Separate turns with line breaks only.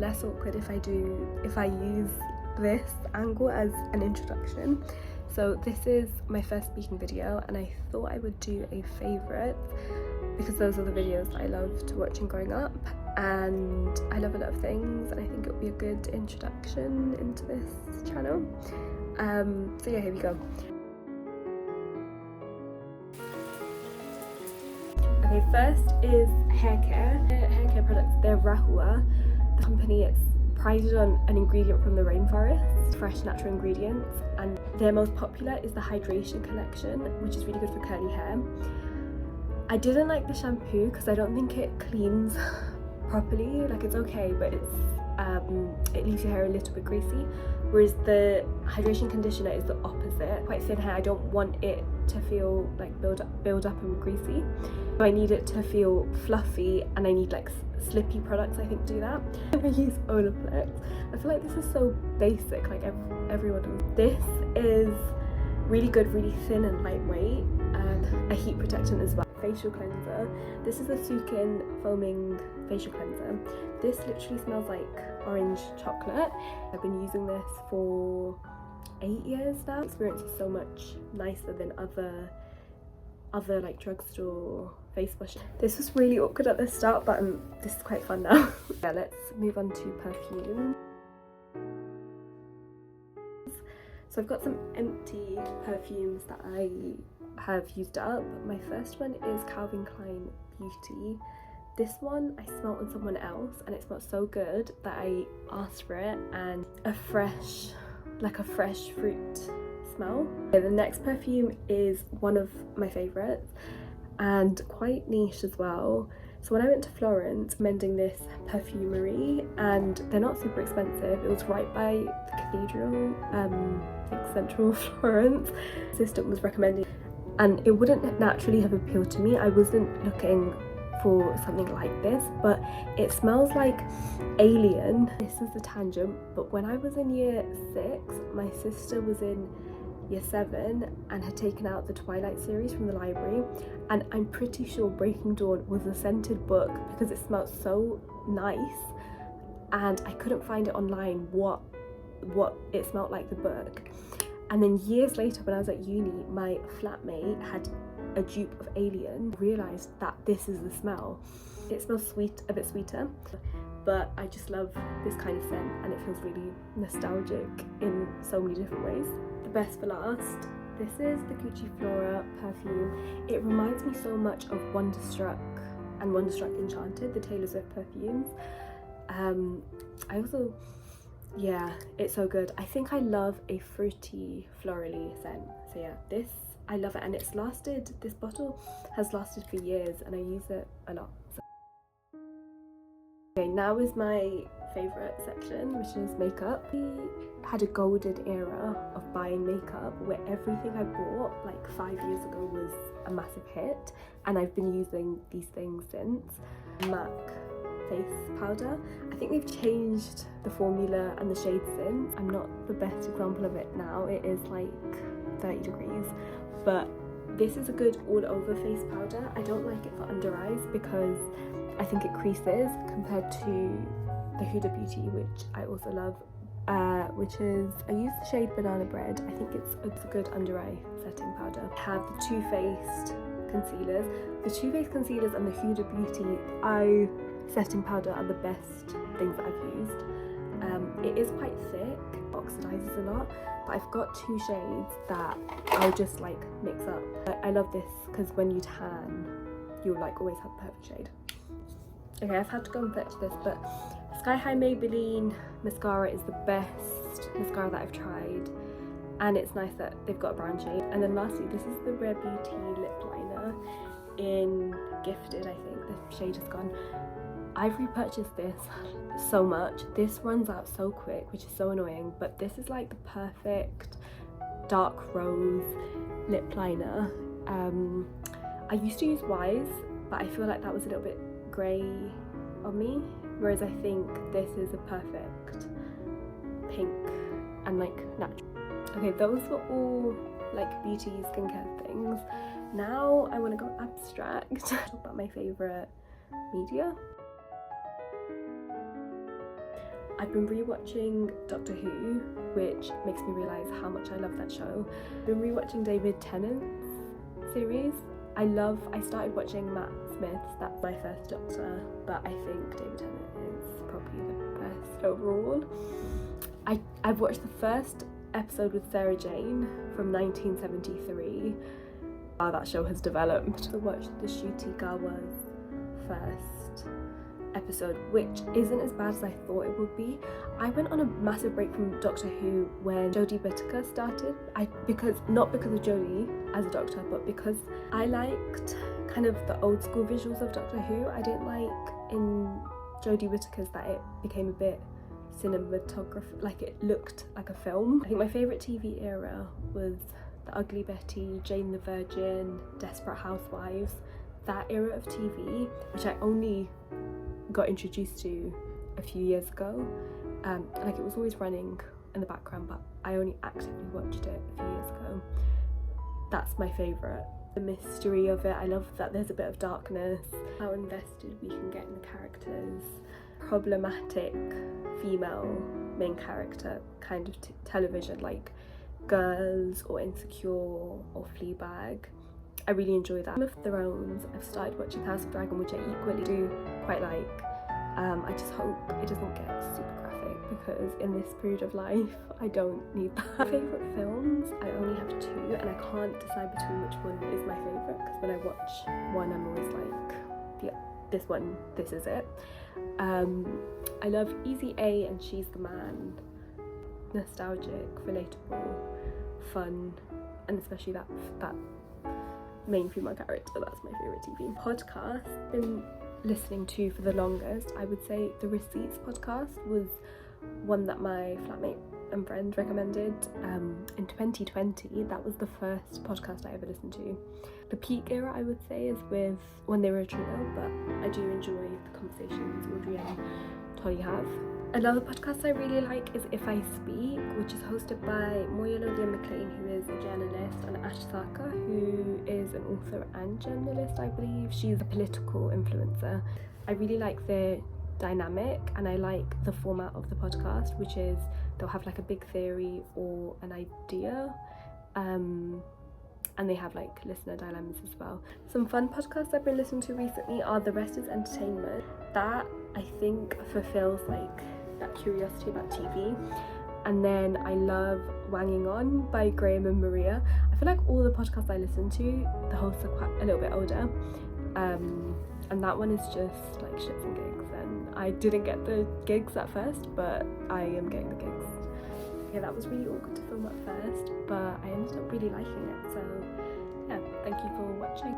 less awkward if I use this angle as an introduction. So this is my first speaking video, and I thought I would do a favourite because those are the videos I loved watching growing up, and I love a lot of things, and I think it would be a good introduction into this channel. So yeah, here we go. Okay, first is hair care. Hair care products, they're Rahua. The company is prided on an ingredient from the rainforest, fresh natural ingredients, and their most popular is the Hydration Collection, which is really good for curly hair. I didn't like the shampoo because I don't think it cleans properly. Like, it's okay, but it leaves your hair a little bit greasy, whereas the hydration conditioner is the opposite. Quite thin hair, I don't want it to feel like build up and greasy, so I need it to feel fluffy, and I need like slippy products, I think, do that. I use Olaplex. I feel like this is so basic, like everyone does. This is really good, really thin and lightweight, and a heat protectant as well. Facial cleanser. This is a Sukin foaming facial cleanser. This literally smells like orange chocolate. I've been using this for 8 years now. The experience is so much nicer than other like drugstore face washes. This was really awkward at the start, but this is quite fun now. Yeah, let's move on to perfume. So I've got some empty perfumes that I have used up. My first one is Calvin Klein Beauty. This one I smelled on someone else, and it smelled so good that I asked for it, and a fresh fruit smell. Okay, the next perfume is one of my favorites and quite niche as well. So when I went to Florence, mending this perfumery, and they're not super expensive. It was right by the cathedral, like central Florence. The assistant was recommending, and it wouldn't naturally have appealed to me. I wasn't looking for something like this, but it smells like Alien. This is a tangent, but when I was in year 6, my sister was in year 7 and had taken out the Twilight series from the library, and I'm pretty sure Breaking Dawn was a scented book because it smelled so nice, and I couldn't find it online what it smelled like, the book. And then years later, when I was at uni, my flatmate had a dupe of Alien. I realised that this is the smell. It smells sweet, a bit sweeter, but I just love this kind of scent, and it feels really nostalgic in so many different ways. The best for last, this is the Gucci Flora perfume. It reminds me so much of Wonderstruck and Wonderstruck Enchanted, the Taylor Swift perfumes. I also, yeah, it's so good. I think I love a fruity, florally scent. So yeah, this, I love it, and it's lasted, this bottle has lasted for years, and I use it a lot. So. Okay, now is my favourite section, which is makeup. We had a golden era of buying makeup where everything I bought like 5 years ago was a massive hit, and I've been using these things since. MAC face powder. I think they've changed the formula and the shade since. I'm not the best example of it now. It is like 30 degrees, but this is a good all over face powder. I don't like it for under eyes because I think it creases, compared to the Huda Beauty, which I also love, which is, I use the shade Banana Bread. I think it's a good under eye setting powder. I have the Too Faced concealers. The Too Faced concealers and the Huda Beauty eye setting powder are the best things that I've used. It is quite thick, oxidizes a lot, but I've got 2 shades that I'll just like mix up. I love this because when you tan, you'll like always have the perfect shade. Okay, I've had to go and fetch this, but Sky High Maybelline mascara is the best mascara that I've tried, and it's nice that they've got a brown shade. And then lastly, this is the Rare Beauty lip liner in Gifted, I think. The shade is gone. I've repurchased this so much. This runs out so quick, which is so annoying, but this is like the perfect dark rose lip liner. I used to use Wise, but I feel like that was a little bit grey on me, whereas I think this is a perfect pink and like natural. Okay, those were all like beauty skincare things. Now I want to go abstract. Talk about my favourite media. I've been rewatching Doctor Who, which makes me realise how much I love that show. I've been rewatching David Tennant's series. I started watching Matt Smith's, that's my first Doctor, but I think David Tennant is probably the best overall. I've watched the first episode with Sarah Jane from 1973. How that show has developed. I watched the Ncuti Gatwa's first episode, which isn't as bad as I thought it would be. I went on a massive break from Doctor Who when Jodie Whittaker started. Not because of Jodie as a doctor, but because I liked kind of the old school visuals of Doctor Who. I didn't like in Jodie Whittaker's that it became a bit cinematography, like it looked like a film. I think my favourite TV era was The Ugly Betty, Jane the Virgin, Desperate Housewives, that era of TV, which I only got introduced to a few years ago. Like it was always running in the background, but I only actively watched it a few years ago. That's my favourite. The mystery of it, I love that there's a bit of darkness, how invested we can get in the characters, problematic female main character kind of television, like Girls or Insecure or Fleabag. I really enjoy that. Game of Thrones, I've started watching House of Dragon, which I equally do quite like. I just hope it doesn't get super graphic, because in this period of life I don't need that. My favourite films, I only have two, and I can't decide between which one is my favourite, because when I watch one I'm always like, yeah, this one, this is it. I love Easy A and She's the Man. Nostalgic, relatable, fun, and especially that main female character, that's my favourite TV. Podcast been listening to for the longest, I would say the Receipts podcast was one that my flatmate and friend recommended in 2020. That was the first podcast I ever listened to. The peak era, I would say, is with When They Were a Trio, but I do enjoy the conversations Audrey and Tolly have. Another podcast I really like is If I Speak, which is hosted by Moya Lothian-McLean, who is a journalist, and Ash Sarkar, who is an author and journalist, I believe. She's a political influencer. I really like their dynamic, and I like the format of the podcast, which is they'll have like a big theory or an idea, and they have like listener dilemmas as well. Some fun podcasts I've been listening to recently are The Rest is Entertainment. That I think fulfills like that curiosity about TV. And then I love Wanging On by Graham and Maria. I feel like all the podcasts I listen to, the hosts are quite a little bit older, and that one is just like shits and gigs, and I didn't get the gigs at first, but I am getting the gigs. Yeah, that was really awkward to film at first, but I ended up really liking it, so yeah, thank you for watching.